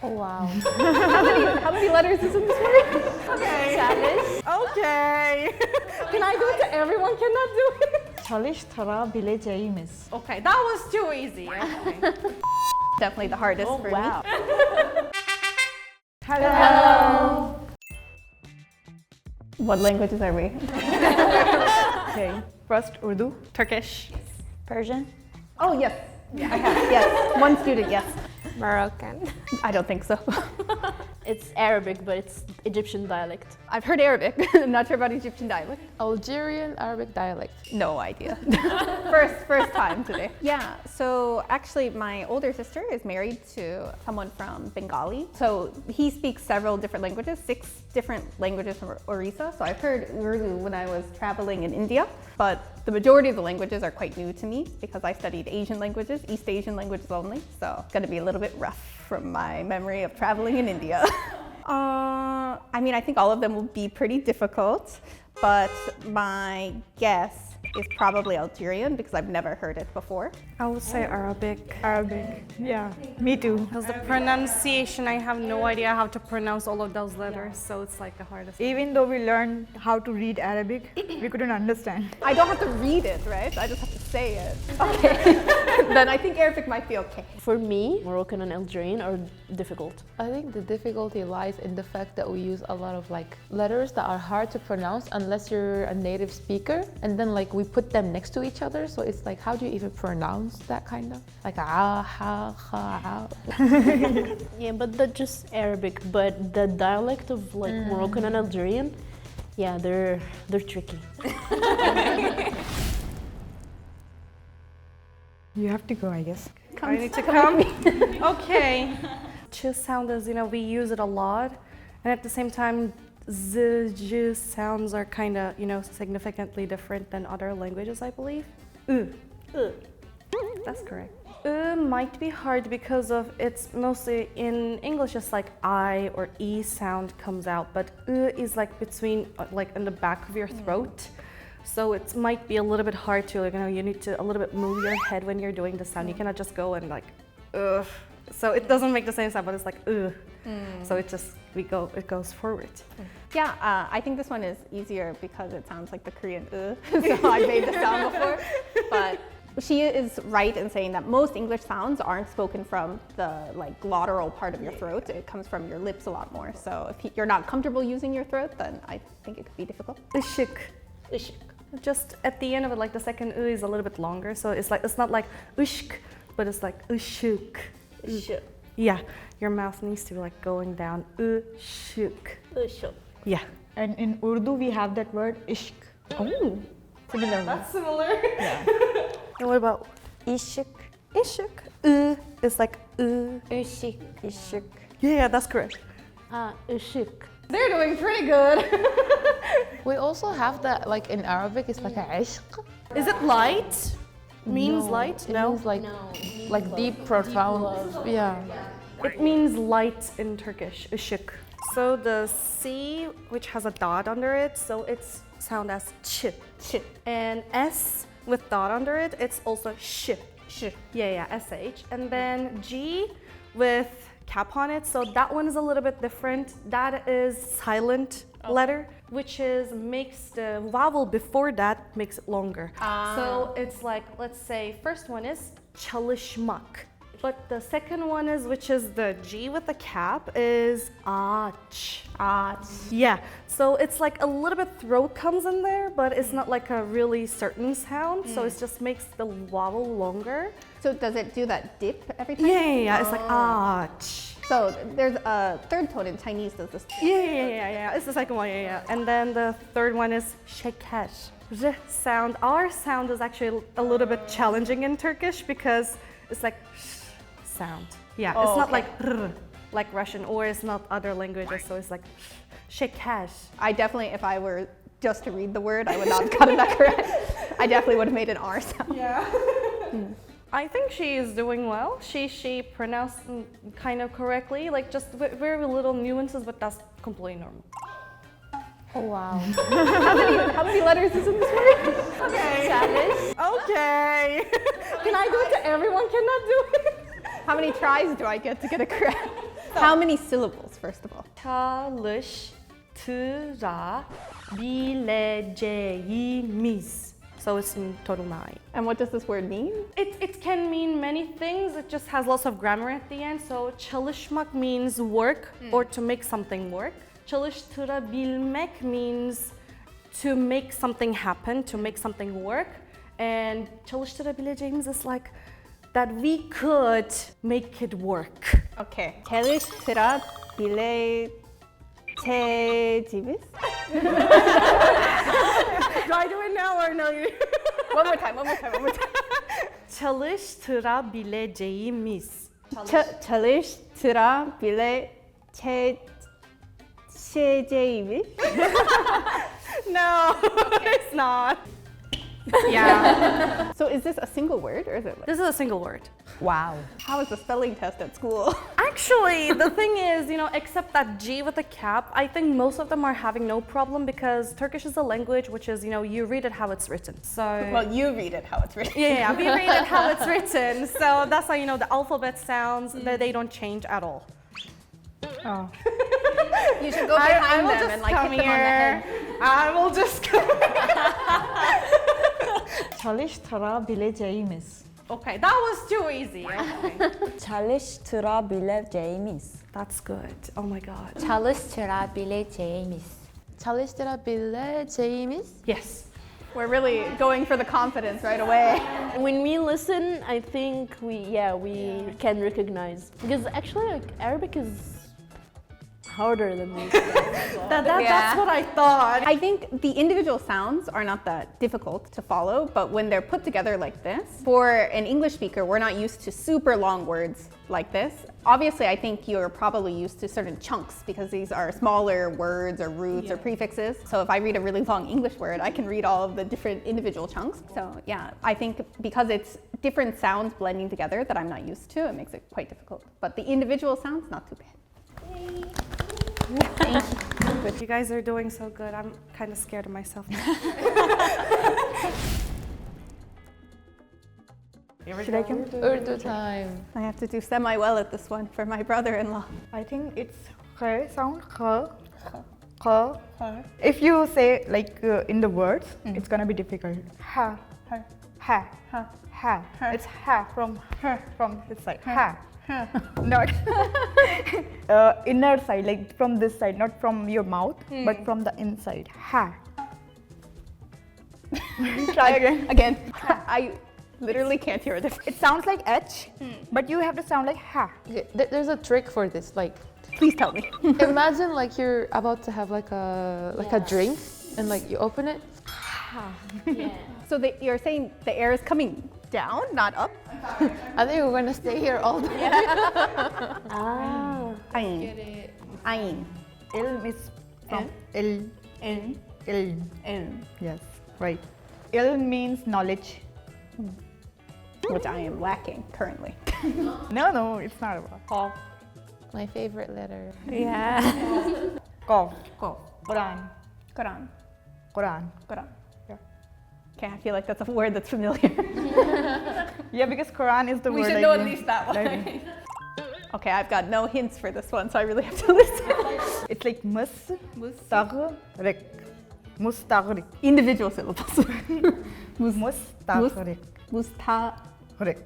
Oh wow. How many letters is in this word? Okay. Challenge. Okay. Can I do it to everyone? Cannot do it. Çalıştırabileceğimiz. Okay, that was too easy. Okay. Definitely the hardest for me. Hello. What languages are we? Okay. First Urdu. Turkish. Persian. Oh yes, I have. Yes, one student. Yes. Moroccan. I don't think so. It's Arabic, but it's Egyptian dialect. I've heard Arabic. I'm not sure about Egyptian dialect. Algerian Arabic dialect. No idea. first time today. Yeah, so actually my older sister is married to someone from Bengali. So he speaks several different languages, 6 different languages from Orissa. So I've heard Urdu when I was traveling in India, but the majority of the languages are quite new to me because I studied Asian languages, East Asian languages only. So it's gonna be a little bit rough from my memory of traveling in India. I mean, I think all of them will be pretty difficult, but my guess is probably Algerian because I've never heard it before. I would say Arabic. Arabic. Yeah, me too. Because the pronunciation, I have no idea how to pronounce all of those letters, so it's like the hardest. Even though we learned how to read Arabic, we couldn't understand. I don't have to read it, right? I just have to say it. Okay. Then I think Arabic might be okay. For me, Moroccan and Algerian are difficult. I think the difficulty lies in the fact that we use a lot of like letters that are hard to pronounce unless you're a native speaker, and then like we put them next to each other, so it's like, how do you even pronounce that kind of? Like ah, ha, ha, ah. Yeah, but that's just Arabic. But the dialect of like Moroccan and Algerian, yeah, they're tricky. You have to go, I guess. I need to come. Okay. Ch sound is, we use it a lot, and at the same time, z, j sounds are kind of, significantly different than other languages, I believe. That's correct. Might be hard because of it's mostly in English. It's like I or e sound comes out, but is like between, like in the back of your throat. So it might be a little bit hard to, you need to a little bit move your head when you're doing the sound. You cannot just go and like, ugh. So it doesn't make the same sound, but it's like, ugh. So it goes forward. Yeah, I think this one is easier because it sounds like the Korean so I made the sound before. But she is right in saying that most English sounds aren't spoken from the like glottal part of your throat. It comes from your lips a lot more. So if you're not comfortable using your throat, then I think it could be difficult. Ishik. Just at the end of it, like the second is a little bit longer. So it's not like ushk, but it's like ushuk. Yeah, your mouth needs to be like going down. Ushuk. Yeah. And in Urdu, we have that word ishq. Oh, Similar. that's similar. Yeah. And what about Ishik. ishuk? It's like Ishik. Ishik. Yeah, that's correct. Ishik. They're doing pretty good. We also have that like in Arabic, it's like a ishq. Is it light? Means light? It No. means like deep, profound. Yeah. It means light in Turkish, ışık. So the C, which has a dot under it, so it's sound as ch. And S with dot under it, it's also sh. Yeah, SH. And then G with cap on it, so that one is a little bit different. That is silent letter, which makes the vowel before that makes it longer. So it's like, let's say, first one is çalışmak. But the second one which is the G with the cap, is aç. Yeah, so it's like a little bit throat comes in there, but it's not like a really certain sound, so it just makes the vowel longer. So does it do that dip every time? Yeah, it's like aç. So there's a third tone in Chinese does this. Yeah, it's the second one, yeah. And then the third one is şeker. R sound, our sound is actually a little bit challenging in Turkish because it's like sound. Yeah, it's not like r, like Russian, or it's not other languages, so it's like şeker. I definitely, if I were just to read the word, I would not have gotten that correct. I definitely would have made an R sound. Yeah. I think she is doing well. She pronounced kind of correctly, like just very little nuances, but that's completely normal. Oh wow. How many letters is in this word? Okay. Challenge. Okay. Can I do it to everyone? Cannot do it. How many tries do I get to get it correct? How many syllables, first of all? çalıştırabileceğimiz. So it's in total 9. And what does this word mean? It can mean many things. It just has lots of grammar at the end. So çalışmak means work or to make something work. Çalıştırabilmek means to make something happen, to make something work. And çalıştırabileceğimiz is like that we could make it work. Okay. çalıştırabileceğimiz. Do I do it now or no? One more time. Çalıştırabileceğimiz. çalıştırabileceğimiz. No, it's not. Yeah. So is this a single word or is it like, This is a single word. Wow. how is the spelling test at school? Actually, the thing is, except that G with a cap, I think most of them are having no problem because Turkish is a language which is, you read it how it's written. So Well, you read it how it's written. yeah, we read it how it's written. So that's how the alphabet sounds they don't change at all. Oh. You should go behind will them just and like come hit them on the here. head. I will just come. çalıştırabileceğimiz. Okay, that was too easy. Okay. çalıştırabileceğimiz. That's good. Oh my god. çalıştırabileceğimiz. Çalıştırabileceğimiz. Yes. We're really going for the confidence right away. When we listen, I think we can recognize, because actually like Arabic is harder than these. That's what I thought. I think the individual sounds are not that difficult to follow, but when they're put together like this, for an English speaker, we're not used to super long words like this. Obviously, I think you're probably used to certain chunks because these are smaller words or roots or prefixes. So if I read a really long English word, I can read all of the different individual chunks. So yeah, I think because it's different sounds blending together that I'm not used to, it makes it quite difficult. But the individual sounds, not too bad. You guys are doing so good. I'm kind of scared of myself now. Should I come? Urdu time. I have to do semi-well at this one for my brother-in-law. I think it's kh sound. Kh. If you say like in the words, it's gonna be difficult. Ha. Ha. Ha. It's ha from this side. Ha. Not inner side, like from this side, not from your mouth, but from the inside. Ha. Try again. Again, I literally can't hear a difference. It sounds like H, but you have to sound like ha. Okay, there's a trick for this. Like, Please tell me. imagine like you're about to have like a drink, and like you open it. So you're saying the air is coming down, not up? I think we're gonna stay here all day. Ayn. Ayn. Ilm is from ilm. Ilm. Ilm. Ilm. Yes, right. Ilm means knowledge. Which I am lacking currently. No, it's not about. Qaf. My favorite letter. Yeah. Qaf. Qaf. Quran. Quran. Quran. Quran. Okay, I feel like that's a word that's familiar. Yeah, because Quran is the We word should I know at use least that one. daily. Okay, I've got no hints for this one, so I really have to listen. It's like mustaghriq. Mustaghriq. Individual syllables. Mustaghriq. Mustahriq.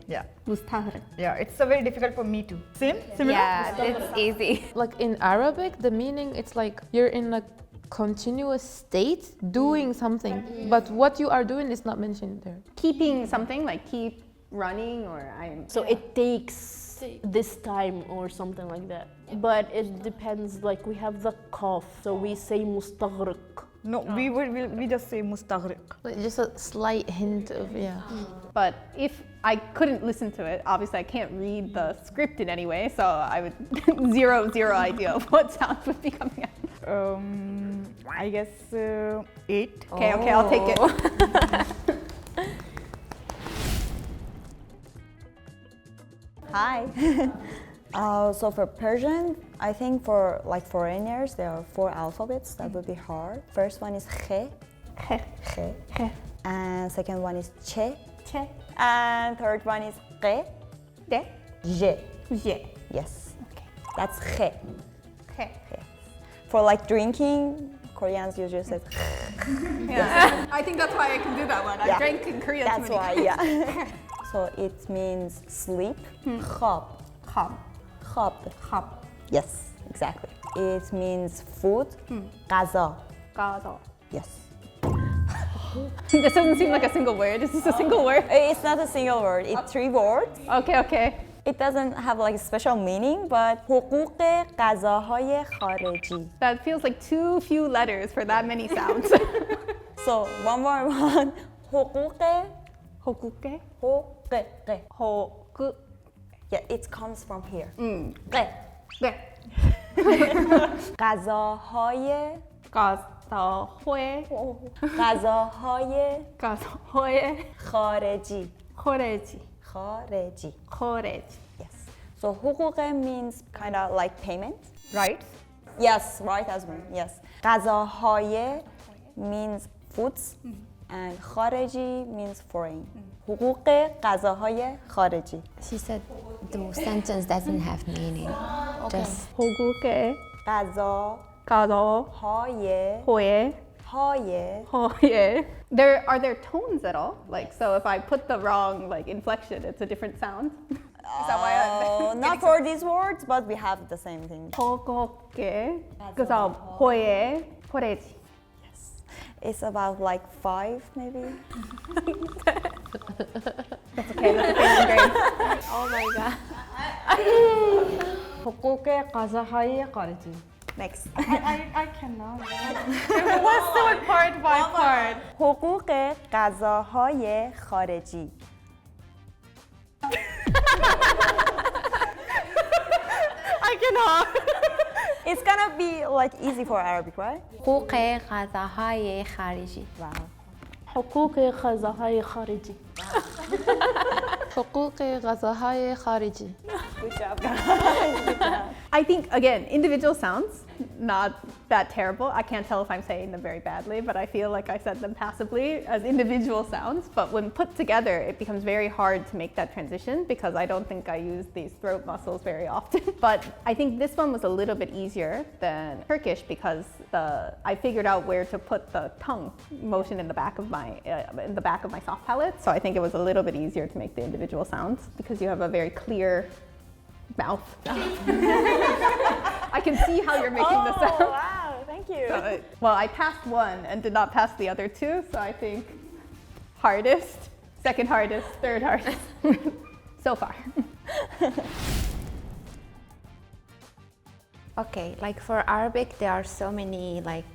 Yeah. Mustahriq. Yeah, it's so very difficult for me too. Similar? Yeah, it's easy. Like in Arabic, the meaning it's like you're in a continuous state doing something, but what you are doing is not mentioned there. Keeping something, like keep running or I'm... So it takes this time or something like that. But it depends, like we have the cough, so we say mustaghriq. No, we just say mustaghriq. Like just a slight hint of But if I couldn't listen to it, obviously I can't read the script in any way, so I would zero idea of what sound would be coming out. I guess 8. Okay, I'll take it. Hi. So for Persian, I think for like foreigners, there are 4 alphabets that would be hard. First one is khe, and second one is che, and third one is qe, De, je. je. Yes. Okay. That's khe. Okay. For like drinking, Koreans usually say Yeah. I think that's why I can do that one. I Yeah. drank in Korea that's too many why, yeah. So it means sleep. Khop. Khop. Khop. Khop. Yes, exactly. It means food. Gaza. Gaza. Yes. This doesn't seem like a single word. Is this a single word? It's not a single word. It's 3 words. Okay. It doesn't have like a special meaning, but حقوق غذاهای خارجی. That feels like too few letters for that many sounds. So one more one. حقوق 호국게? حقوق. Yeah, it comes from here. 네. غذاهای 가서호에 غذاهای خارجی. 호레지. خارجی. Yes. So حقوق means kind of like payment. Right? Yes, right as well. Yes. غذاهای means foods and خارجی means foreign. حقوق غذاهای خارجی. She said the sentence doesn't have meaning. Just 호국에 غذاهای 가서호에 های. Are there tones at all? Like, so if I put the wrong like inflection, it's a different sound. Is that why I'm Not for these words, but we have the same thing. 호국게 가서호에 호레지. It's about like 5 maybe. That's okay. That's a failing grade. oh my god. حقوق غذاهای خارجی. Next. I cannot. Let's do it part by part. حقوق غذاهای خارجی. I cannot. It's gonna be like easy for Arabic, right? حقوق غذاهای خارجی. Wow. حقوق غذاهای خارجی. حقوق غذاهای خارجی. Good job, guys. I think, again, individual sounds, not that terrible. I can't tell if I'm saying them very badly, but I feel like I said them passively as individual sounds. But when put together, it becomes very hard to make that transition because I don't think I use these throat muscles very often. But I think this one was a little bit easier than Turkish because I figured out where to put the tongue motion in the back of my soft palate. So I think it was a little bit easier to make the individual sounds because you have a very clear mouth. I can see how you're making the sound. Wow, thank you. Well, I passed one and did not pass the other two, so I think hardest, second hardest, third hardest so far. Okay, like for Arabic, there are so many like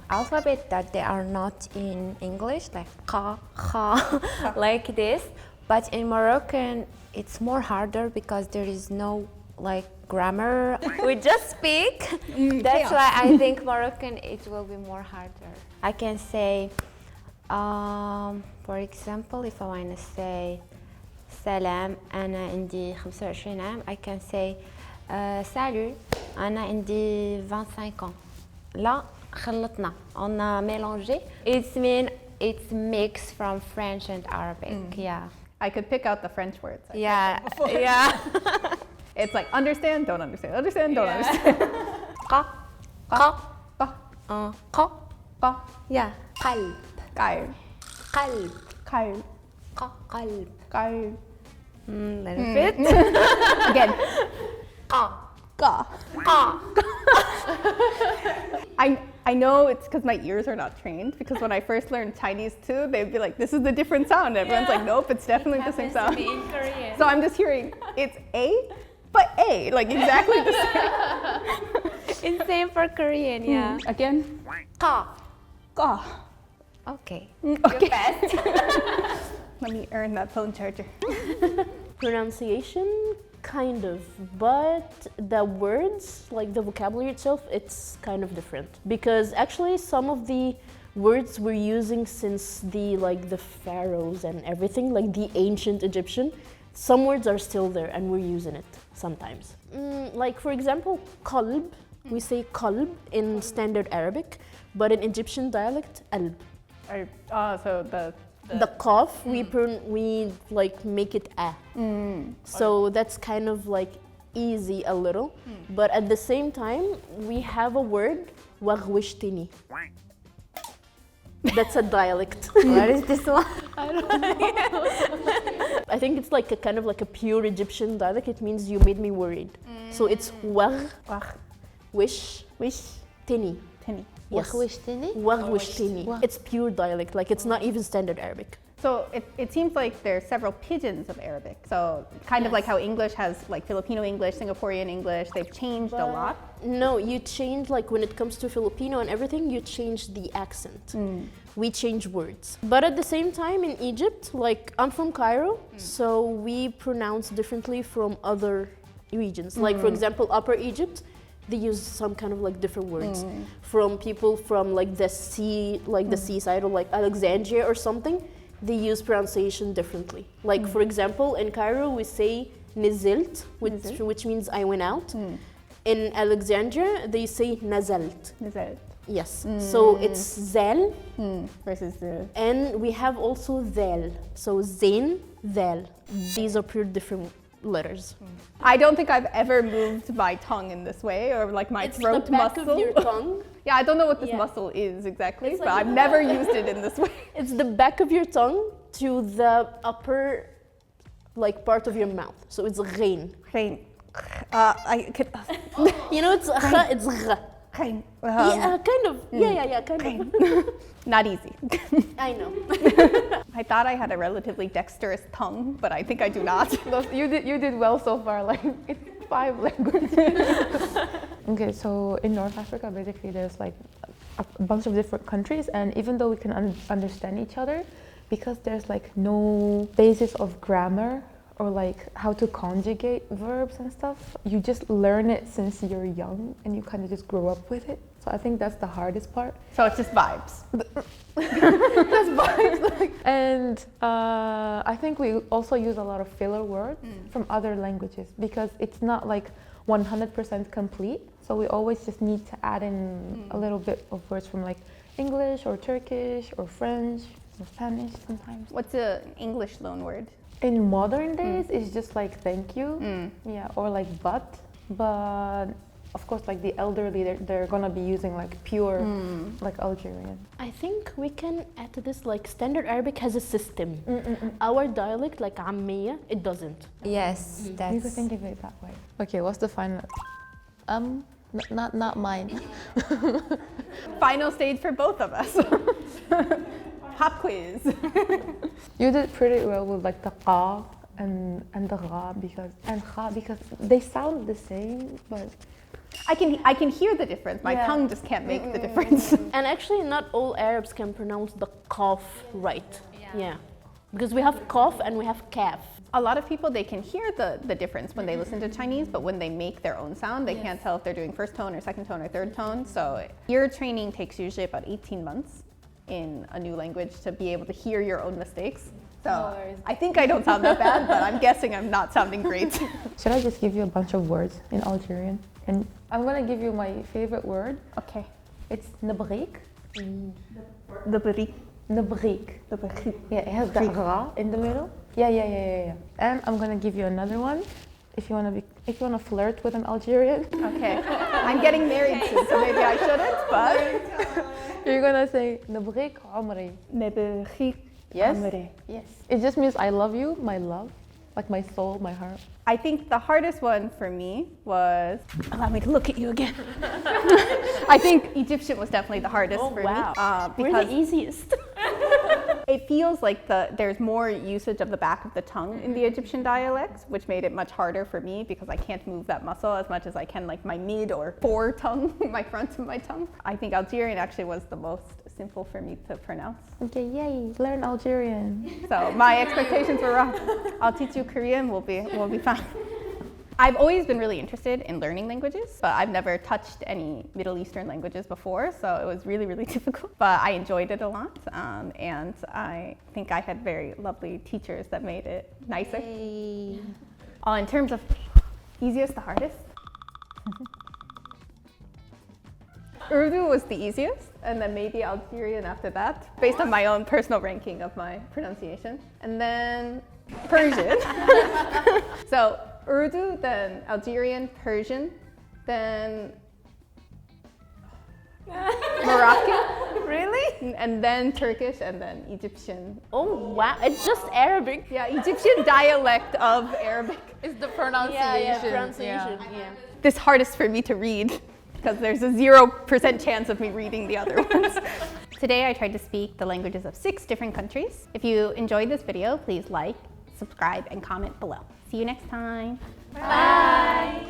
alphabet that they are not in English, like ka, kha, like this. But in Moroccan, it's more harder because there is no like grammar. We just speak. That's why I think Moroccan it will be more harder. I can say, for example, if I want to say سلام أنا عندي 25 عام, I can say salut أنا عندي 25 ans. لا خلطنا, on a mélangé. It's mixed from French and Arabic. Yeah. I could pick out the French words. Yeah. Yeah. It's like understand, don't understand, understand, don't understand. qa, qa, qa, qa, qa, yeah. قلب, قلب, قلب, قلب, قلب. قلب. Little bit. Again. qa, Ga. qa. I know it's because my ears are not trained because when I first learned Chinese too, they'd be like, this is the different sound. Everyone's like, nope, it's definitely the same sound. In Korean. So I'm just hearing it's A, but A, like exactly the same. It's same for Korean, yeah. Again. Qa. Ga. Okay. Okay. Let me earn that phone charger. Pronunciation, kind of, but the words, like the vocabulary itself, it's kind of different. Because actually some of the words we're using since the pharaohs and everything, like the ancient Egyptian, some words are still there and we're using it sometimes. Like for example, qalb, we say qalb in standard Arabic, but in Egyptian dialect, alb. So The qaf, we like make it a. So that's kind of like easy a little, but at the same time, we have a word, waghwishtini. That's a dialect. What is this one? I think it's like a kind of like a pure Egyptian dialect. It means you made me worried. So it's wish tini. Yes. Waghwishtini? It's pure dialect. Like it's not even standard Arabic. So it seems like there are several pigeons of Arabic. So kind of like how English has like Filipino English, Singaporean English, they've changed a lot. No, you change like when it comes to Filipino and everything, you change the accent. We change words. But at the same time in Egypt, like I'm from Cairo, so we pronounce differently from other regions. Like for example, Upper Egypt, they use some kind of like different words. From people from like the sea, like the seaside or like Alexandria or something, they use pronunciation differently. Like for example, in Cairo we say nizilt, which means I went out. In Alexandria they say nazalt. Yes. So it's zal Versus the... and we have also zal. So zain, zal. These are pure different letters. I don't think I've ever moved my tongue in this way or like my It's throat the back muscle. of your tongue. Yeah, I don't know what this Yeah. muscle is exactly, It's but like I've never used it in this way. It's the back of your tongue to the upper like part of your mouth. So it's ghain. I could... You know it's gha, it's gha. Yeah, kind of. Yeah, kind of. Not easy. I know. I thought I had a relatively dexterous tongue, but I think I do not. You did well so far, like it's 5 languages. Okay, so in North Africa, basically there's like a bunch of different countries, and even though we can understand each other, because there's like no basis of grammar or like how to conjugate verbs and stuff, you just learn it since you're young and you kind of just grow up with it. So I think that's the hardest part. So it's just vibes. That's vibes. And I think we also use a lot of filler words from other languages because it's not like 100% complete. So we always just need to add in a little bit of words from like English or Turkish or French or Spanish sometimes. What's an English loan word? In modern days, it's just like thank you, yeah, or like but of course like the elderly, they're gonna be using like pure like Algerian. I think we can add to this like standard Arabic has a system. Our dialect like Ammiya, it doesn't. Yes, You could that's... think of it that way. Okay, what's the final? Not mine. Final stage for both of us. Pop quiz. You did pretty well with like the qa and the gha because they sound the same, but I can hear the difference. My tongue just can't make the difference. And actually not all Arabs can pronounce the qaf right. Yeah. Because we have qaf and we have kaf. A lot of people, they can hear the difference when they listen to Chinese, but when they make their own sound, they can't tell if they're doing first tone or second tone or third tone. So ear training takes usually about 18 months in a new language to be able to hear your own mistakes. So I think I don't sound that bad, but I'm guessing I'm not sounding great. should I just give you a bunch of words in Algerian? And I'm gonna give you my favorite word. Okay. It's nabrik. The bari. Nabrik. Yeah, it has the ra in the middle. Yeah. And I'm gonna give you another one. If you wanna flirt with an Algerian. Okay. I'm getting married soon, so maybe I shouldn't, but... You're gonna say nabrik omri. Yes? Yes. It just means I love you, my love. Like my soul, my heart. I think the hardest one for me was... Allow me to look at you again. I think Egyptian was definitely the hardest for me. We're the easiest. It feels like there's more usage of the back of the tongue in the Egyptian dialects, which made it much harder for me because I can't move that muscle as much as I can like my mid or fore tongue, my front of my tongue. I think Algerian actually was the most simple for me to pronounce. Okay, yay, learn Algerian. So my expectations were wrong. I'll teach you Korean, we'll be fine. I've always been really interested in learning languages, but I've never touched any Middle Eastern languages before, so it was really, really difficult. But I enjoyed it a lot, and I think I had very lovely teachers that made it nicer. In terms of easiest to hardest, Urdu was the easiest, and then maybe Algerian after that, based on my own personal ranking of my pronunciation. And then Persian. So Urdu, then Algerian, Persian, then Moroccan. Really? And then Turkish, and then Egyptian. Oh wow, it's just Arabic. Yeah, Egyptian dialect of Arabic. It's the pronunciation. Yeah, pronunciation. Yeah. This hardest for me to read because there's a 0% chance of me reading the other ones. Today I tried to speak the languages of 6 different countries. If you enjoyed this video, please like, subscribe, and comment below. See you next time. Bye.